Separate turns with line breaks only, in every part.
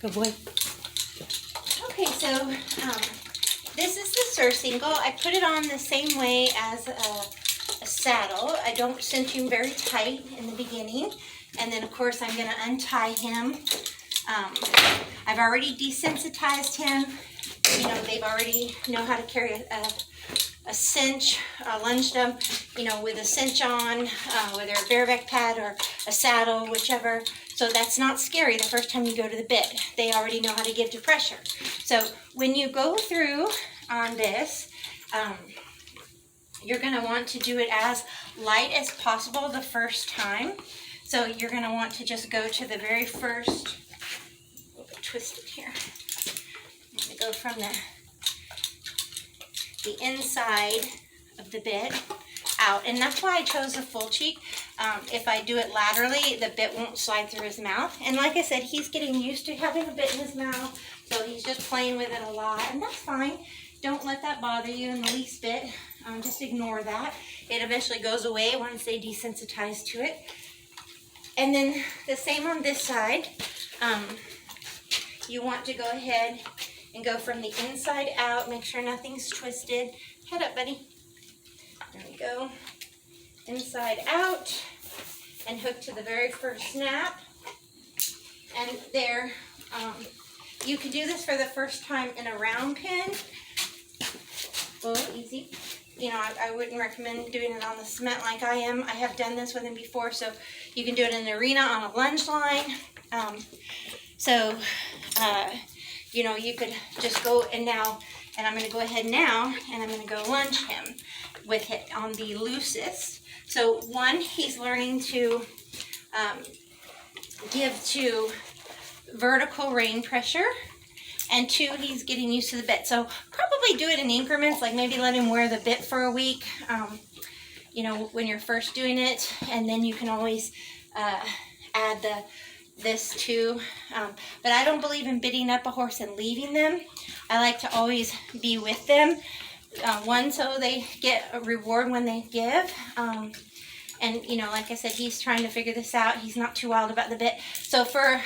Good boy.
Okay, so this is the surcingle. I put it on the same way as a saddle. I don't cinch him very tight in the beginning. And then, of course, I'm going to untie him. I've already desensitized him. You know, they've already know how to carry a cinch, lunged them, you know, with a cinch on, whether a bareback pad or a saddle, whichever. So that's not scary the first time you go to the bit. They already know how to give to pressure. So when you go through on this, you're going to want to do it as light as possible the first time. So you're going to want to just go to the very first, a little bit twisted here. I'm going to go from the inside of the bit out, and that's why I chose the full cheek. If I do it laterally, the bit won't slide through his mouth. And like I said, he's getting used to having a bit in his mouth, so he's just playing with it a lot, and that's fine. Don't let that bother you in the least bit. Just ignore that. It eventually goes away once they desensitize to it. And then the same on this side. You want to go ahead and go from the inside out. Make sure nothing's twisted. Head up, buddy. There we go. Inside out. And hook to the very first snap. And there, you can do this for the first time in a round pin. A little easy. You know, I wouldn't recommend doing it on the cement like I am. I have done this with him before, so you can do it in the arena on a lunge line. You know, you could just go and I'm going to go ahead now, and I'm going to go lunge him with it on the loosest. So one, he's learning to give to vertical rein pressure. And two, he's getting used to the bit. So probably do it in increments, like maybe let him wear the bit for a week, you know, when you're first doing it. And then you can always add this too. But I don't believe in bitting up a horse and leaving them. I like to always be with them. One, so they get a reward when they give. And, you know, like I said, he's trying to figure this out. He's not too wild about the bit. So for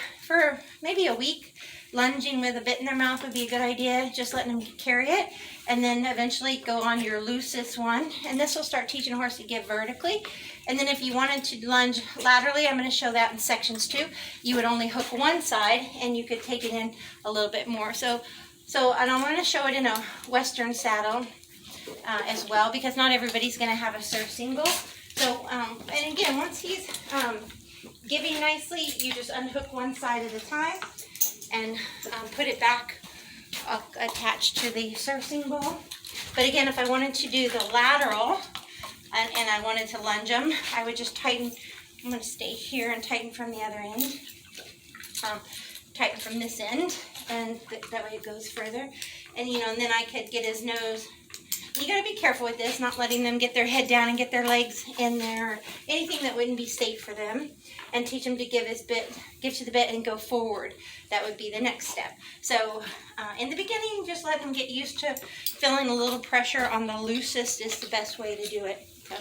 maybe a week, lunging with a bit in their mouth would be a good idea. Just letting them carry it. And then eventually go on your loosest one. And this will start teaching a horse to give vertically. And then if you wanted to lunge laterally, I'm going to show that in sections too. You would only hook one side and you could take it in a little bit more. So and I want to show it in a Western saddle as well, because not everybody's going to have a surcingle. So, and again, once he's giving nicely, you just unhook one side at a time and put it back attached to the surcingle. But again, if I wanted to do the lateral and I wanted to lunge them, I would just tighten. I'm going to stay here and tighten from the other end. Tighten from this end, and that way it goes further. And you know, and then I could get his nose. You got to be careful with this, not letting them get their head down and get their legs in there, or anything that wouldn't be safe for them. And teach him to give to the bit and go forward. That would be the next step. So in the beginning, just let them get used to feeling a little pressure on the loosest is the best way to do it. So